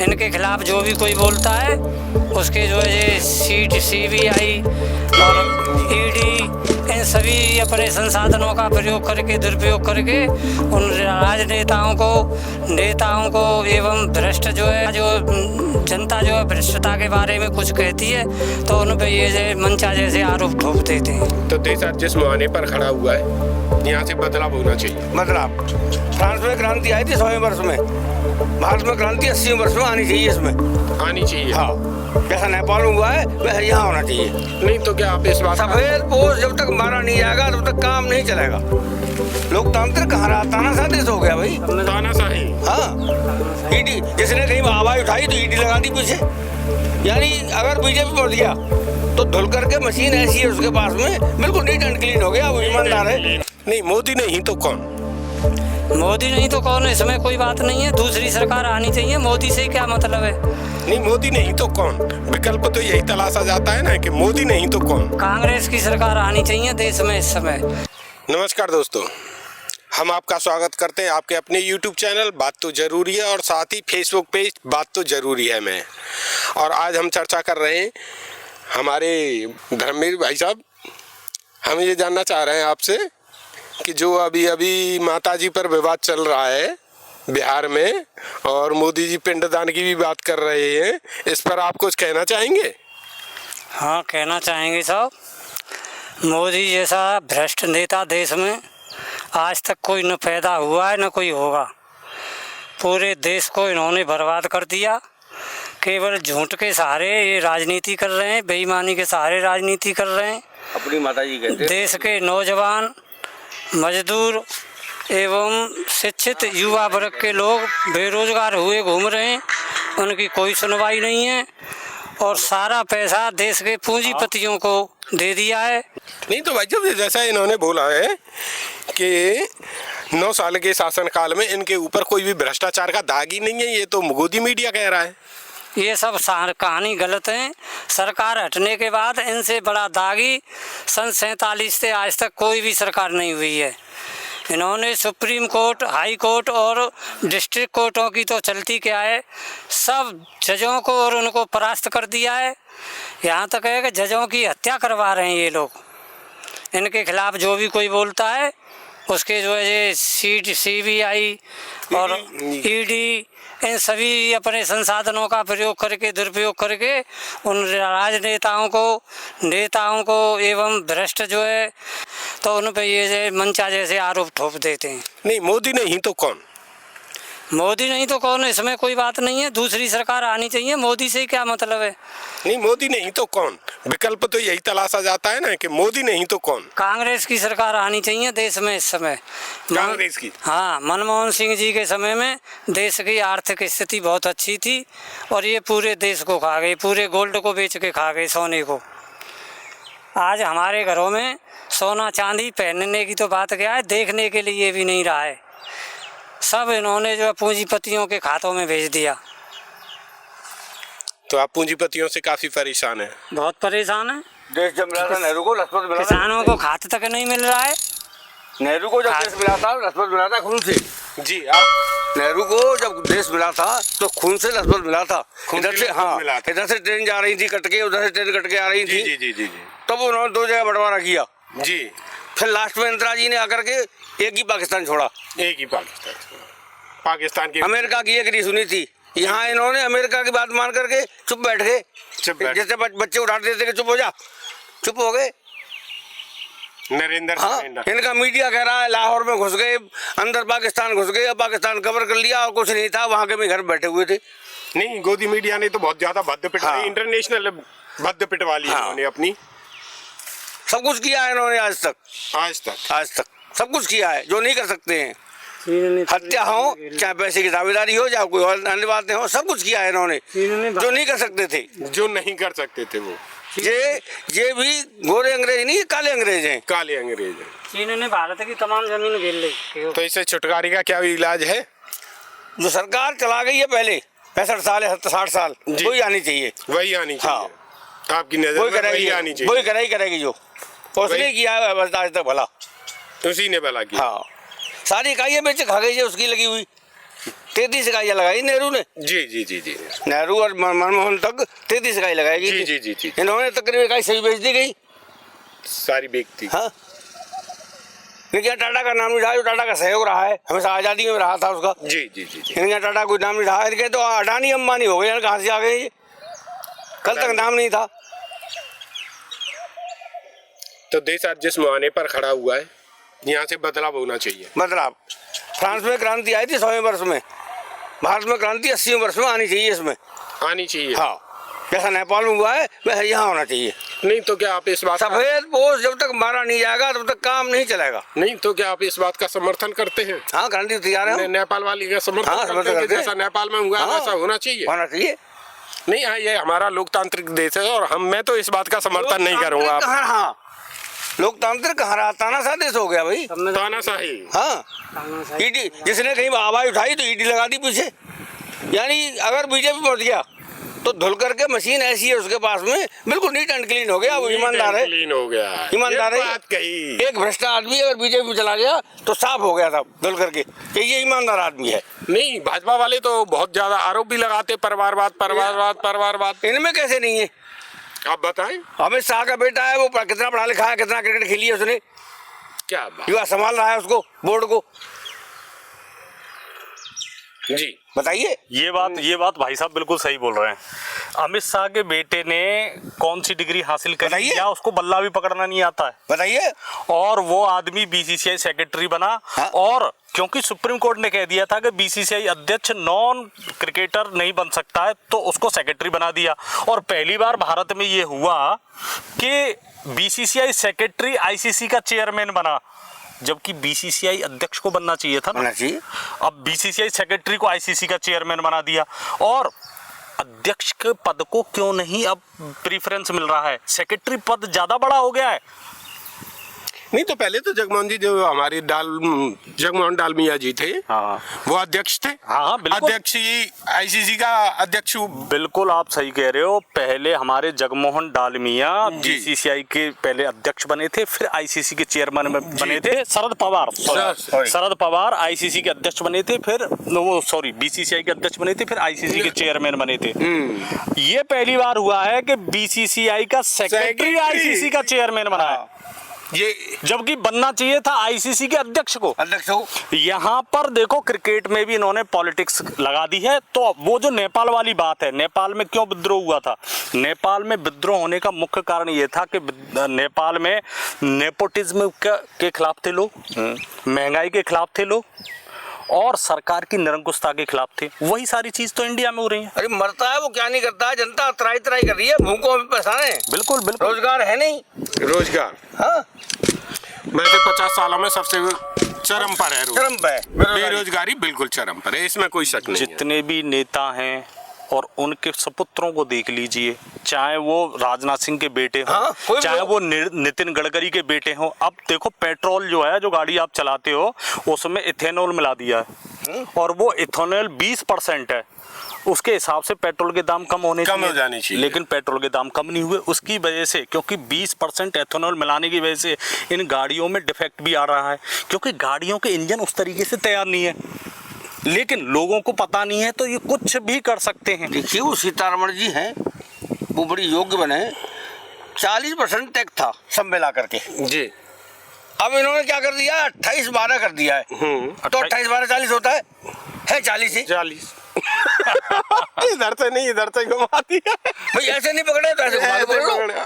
इनके खिलाफ जो भी कोई बोलता है उसके जो है ये CBI और ED इन सभी अपने संसाधनों का प्रयोग करके दुरुपयोग करके उन राजनेताओं नेताओं को एवं भ्रष्ट जो है जो जनता जो है भ्रष्टता के बारे में कुछ कहती है तो उन पे ये मंचा जैसे आरोप ठोक देते हैं। तो देश आज जिस मुहाने पर खड़ा हुआ है, यहाँ से बदलाव होना चाहिए। बदलाव फ्रांस में क्रांति आई थी 100वें वर्ष में, भारत में क्रांति 80वें वर्ष में आनी चाहिए, इसमें आनी चाहिए। हाँ, जैसा नेपाल में हुआ है वह यहाँ होना चाहिए। नहीं तो क्या आप इस बात सफेद पोष जब तक मारा नहीं जाएगा तब तक काम नहीं चलेगा। लोकतंत्र कहाँ रहा, तानाशाह देश हो गया भाई, तानाशाही। हाँ, ईडी जिसने कहीं आवाज उठाई तो ईडी लगा दी पीछे। यानी अगर बीजेपी बढ़ गया तो धुल करके मशीन ऐसी है उसके पास में, बिल्कुल नीट एंड क्लीन हो गया, वो ईमानदार है। नहीं मोदी नहीं तो कौन? मोदी नहीं तो कौन, इसमें कोई बात नहीं है, दूसरी सरकार आनी चाहिए। मोदी से क्या मतलब है? नहीं मोदी नहीं तो कौन, विकल्प तो यही तलाशा जाता है ना कि मोदी नहीं तो कौन। कांग्रेस की सरकार आनी चाहिए देश में इस समय। नमस्कार दोस्तों, हम आपका स्वागत करते हैं आपके अपने YouTube चैनल बात तो जरूरी है और साथ ही Facebook पेज बात तो जरूरी है में। और आज हम चर्चा कर रहे हैं हमारे धर्मवीर भाई साहब, हम ये जानना चाह रहे हैं आपसे कि जो अभी माताजी पर विवाद चल रहा है बिहार में और मोदी जी पिंडदान की भी बात कर रहे हैं, इस पर आप कुछ कहना चाहेंगे? हाँ, कहना चाहेंगे साहब। मोदी जैसा भ्रष्ट नेता देश में आज तक कोई न पैदा हुआ है न कोई होगा। पूरे देश को इन्होंने बर्बाद कर दिया। केवल झूठ के सहारे ये राजनीति कर रहे हैं, बेईमानी के सहारे राजनीति कर रहे हैं। अपनी माताजी कहते हैं देश के नौजवान, मजदूर एवं शिक्षित युवा वर्ग के लोग बेरोजगार हुए घूम रहे हैं, उनकी कोई सुनवाई नहीं है और सारा पैसा देश के पूंजीपतियों को दे दिया है। नहीं तो भाई साहब, जैसा इन्होंने बोला है कि 9 साल के शासनकाल में इनके ऊपर कोई भी भ्रष्टाचार का दाग ही नहीं है, ये तो मोदी मीडिया कह रहा है। ये सब कहानी गलत है। सरकार हटने के बाद इनसे बड़ा दागी सन 47 से आज तक कोई भी सरकार नहीं हुई है। इन्होंने सुप्रीम कोर्ट, हाई कोर्ट और डिस्ट्रिक्ट कोर्टों की तो चलती क्या है, सब जजों को और उनको परास्त कर दिया है। यहाँ तक है कि जजों की हत्या करवा रहे हैं ये लोग। इनके खिलाफ जो भी कोई बोलता है उसके जो है ये CBI और ED इन सभी अपने संसाधनों का प्रयोग करके दुरुपयोग करके उन नेताओं को एवं भ्रष्ट जो है तो उन पे ये मंचा जैसे आरोप ठोक देते हैं। नहीं मोदी नहीं तो कौन? मोदी नहीं तो कौन, इसमें कोई बात नहीं है, दूसरी सरकार आनी चाहिए। मोदी से क्या मतलब है? नहीं मोदी नहीं तो कौन, विकल्प तो यही तलाशा जाता है ना कि मोदी नहीं तो कौन। कांग्रेस की सरकार आनी चाहिए देश में इस समय। कांग्रेस की? हाँ, मनमोहन सिंह जी के समय में देश की आर्थिक स्थिति बहुत अच्छी थी और ये पूरे देश को खा गए, पूरे गोल्ड को बेच के खा गए, सोने को। आज हमारे घरों में सोना चांदी पहनने की तो बात क्या है, देखने के लिए भी नहीं रहा है। सब इन्होंने जो पूंजीपतियों के खातों में भेज दिया। तो आप पूंजीपतियों से काफी परेशान हैं? बहुत परेशान है। देश जब मिला था नेहरू को, लजपत मिला था, किसानों को खाते तक नहीं मिल रहा है। नेहरू को जब देश मिला था लजपत मिला था खून से। जी, आप नेहरू को जब देश मिला था तो खून से लजपत मिला था। इधर से, हाँ, मिला था। इधर से ट्रेन जा रही थी कट के, उधर से ट्रेन कट के आ रही थी। जी जी जी जी तब उन्होंने 2 जगह बंटवारा किया। जी, फिर लास्ट में इंदिरा जी ने आकर के एक ही पाकिस्तान छोड़ा। एक ही पाकिस्तान की अमेरिका की एक नहीं सुनी थी। यहाँ इन्होंने अमेरिका की बात मान करके चुप बैठ गए। जैसे बच्चे उठा देते कि चुप हो जा, चुप हो गए। नरेंद्र। हाँ, इनका मीडिया कह रहा है लाहौर में घुस गए, अंदर पाकिस्तान घुस गए, पाकिस्तान कवर कर लिया और कुछ नहीं था, वहाँ के भी घर बैठे हुए थे। नहीं, गोदी मीडिया ने तो बहुत ज्यादा भद्द पिटवाई। हाँ। इंटरनेशनल भद्द पिटवाली। हाँ। इन्होंने अपनी सब कुछ किया है इन्होंने आज तक सब कुछ किया है जो नहीं कर सकते हैं। हत्या हो, चाहे पैसे की दावेदारी हो, चाहे कोई और अन्य बातें हो, सब कुछ किया है इन्होंने जो नहीं कर सकते थे। वो ये भी गोरे अंग्रेज नहीं, काले अंग्रेज हैं। चीन ने भारत की तमाम जमीन घेर ली। तो इससे छुटकारे का क्या इलाज है? जो सरकार चला गई है पहले 65 साल 60 साल, वही आनी चाहिए। हाँ, आपकी नजर में वही आनी चाहिए। वही करेगी जो उसने किया है आज तक भला, उसी ने भला किया। हाँ, सारी इकाइयाँ बेच खा गई है उसकी लगी हुई। 33 इकाइयाँ लगाई नेहरू ने। जी जी जी जी नेहरू और मनमोहन तक 33 इकाई लगाएगी। जी जी जी जी इन्होंने तकरीबन इकाई सही बेच दी गई। सारी व्यक्ति। हाँ, लेकिन टाटा का नाम नहीं रहा, जो टाटा का सहयोग रहा है, हमेशा आज़ादी में रहा था उसका। जी जी जी जी इनका टाटा कोई नाम नहीं रहा। इनके तो अडानी अंबानी हो गए, कहाँ से आ गए ये? कल तक नाम नहीं था। तो देश आज जिस मुहाने पर खड़ा हुआ है, यहाँ से बदलाव होना चाहिए। बदलाव, फ्रांस में क्रांति आई थी 100वें वर्ष में, भारत में क्रांति 80वें वर्ष में आनी चाहिए। इसमें आनी चाहिए। हाँ, जैसा नेपाल में हुआ है वैसा यहाँ होना चाहिए। नहीं तो क्या आप इस बात सफेद पोष जब तक मारा नहीं जाएगा तब तक काम नहीं चलेगा। नहीं तो क्या आप इस बात का समर्थन करते हैं? हाँ, क्रांति तैयार है। नेपाल वाली का समर्थन हाँ, करते हैं कि जैसा नेपाल में हुआ हाँ, वैसा होना चाहिए। होना चाहिए। नहीं, हाँ, ये हमारा लोकतांत्रिक देश है और मैं तो इस बात का समर्थन नहीं करूँगा। हाँ, लोकतांत्रिक कहाँ रहा? तानाशाह देश हो गया भाई। तानाशाही। हाँ, ईडी, जिसने कहीं आवाज उठाई तो ईडी लगा दी पीछे। यानी अगर बीजेपी पहुंच गया तो धुल करके मशीन ऐसी है उसके पास में, बिल्कुल नीट एंड क्लीन हो गया। वो ईमानदार है, क्लीन हो गया, ईमानदार है। बात कही। एक भ्रष्ट आदमी अगर बीजेपी में चला गया तो साफ हो गया था धुल करके कि ये ईमानदार आदमी है। नहीं, भाजपा वाले तो बहुत ज्यादा आरोप भी लगाते, परिवारवाद। इनमें कैसे नहीं है? आप बताएं। अमित शाह का बेटा है, वो कितना पढ़ा लिखा है, कितना क्रिकेट खेली है उसने, क्या बात। युवा संभाल रहा है उसको, बोर्ड को। जी बताइए। ये बात भाई साहब बिल्कुल सही बोल रहे हैं। अमित शाह के बेटे ने कौन सी डिग्री हासिल करी, या उसको बल्ला भी पकड़ना नहीं आता है? बताइए। और वो आदमी बीसीसीआई सेक्रेटरी बना। हाँ? और क्योंकि सुप्रीम कोर्ट ने कह दिया था कि बीसीसीआई अध्यक्ष नॉन क्रिकेटर नहीं बन सकता है, तो उसको सेक्रेटरी बना दिया। और पहली बार भारत में ये हुआ कि बीसीसीआई सेक्रेटरी आईसीसी का चेयरमैन बना, जबकि बीसीसीआई अध्यक्ष को बनना चाहिए था ना। अब बीसीसीआई सेक्रेटरी को आईसीसी का चेयरमैन बना दिया। और अध्यक्ष के पद को क्यों नहीं अब प्रीफरेंस मिल रहा है? सेक्रेटरी पद ज्यादा बड़ा हो गया है। नहीं तो पहले तो जगमोहन जी, जो हमारे जगमोहन डालमिया जी थे, हाँ, वो अध्यक्ष थे। हाँ, बिल्कुल। अध्यक्ष ही आईसीसी का अध्यक्ष। बिल्कुल आप सही कह रहे हो। पहले हमारे जगमोहन डालमिया बीसीसीआई के पहले अध्यक्ष बने थे, फिर आईसीसी के चेयरमैन बने थे। शरद पवार आईसीसी के अध्यक्ष बने थे, फिर बीसीसीआई के अध्यक्ष बने थे, फिर आईसीसी के चेयरमैन बने थे। ये पहली बार हुआ है कि बीसीसीआई का सेक्रेटरी आईसीसी का चेयरमैन बना है, ये जबकि बनना चाहिए था आईसीसी के अध्यक्ष को। यहाँ पर देखो, क्रिकेट में भी इन्होंने पॉलिटिक्स लगा दी है। तो वो जो नेपाल वाली बात है, नेपाल में क्यों विद्रोह हुआ था? नेपाल में विद्रोह होने का मुख्य कारण ये था कि नेपाल में नेपोटिज्म के खिलाफ थे लोग, महंगाई के खिलाफ थे लोग, और सरकार की निरंकुशता के खिलाफ थे। वही सारी चीज तो इंडिया में हो रही है। अरे मरता है वो, क्या नहीं करता है, जनता त्राई त्राई कर रही है, भूखों में परेशान है। बिल्कुल बिल्कुल। रोजगार है नहीं। रोजगार, हाँ, मैं तो 50 सालों में सबसे चरम पर है। चरम पे है बेरोजगारी, बिल्कुल चरम पर है, इसमें कोई शक नहीं है। जितने भी नेता हैं और उनके सपुत्रों को देख लीजिए, चाहे वो राजनाथ सिंह के बेटे हों, हाँ, चाहे वो नितिन गडकरी के बेटे हों। अब देखो, पेट्रोल जो है, जो गाड़ी आप चलाते हो, उसमें इथेनॉल मिला दिया है, और वो इथेनॉल 20% है। उसके हिसाब से पेट्रोल के दाम कम हो जाने चाहिए, लेकिन पेट्रोल के दाम कम नहीं हुए। उसकी वजह से, क्योंकि 20% एथेनॉल मिलाने की वजह से इन गाड़ियों में डिफेक्ट भी आ रहा है, क्योंकि गाड़ियों के इंजन उस तरीके से तैयार नहीं है। लेकिन लोगों को पता नहीं है, तो ये कुछ भी कर सकते हैं। देखिए, वो सीतारमण जी हैं, वो बड़ी योग्य बने। 40% टैक्स था सब मिला करके जी। अब इन्होंने क्या कर दिया, 28-12 कर दिया है। तो 28-12-40 होता है 40 ही। 40 इधर से नहीं, इधर से घुमा दिया भाई, ऐसे नहीं पकड़े तो ऐसे घुमा के बोल लो।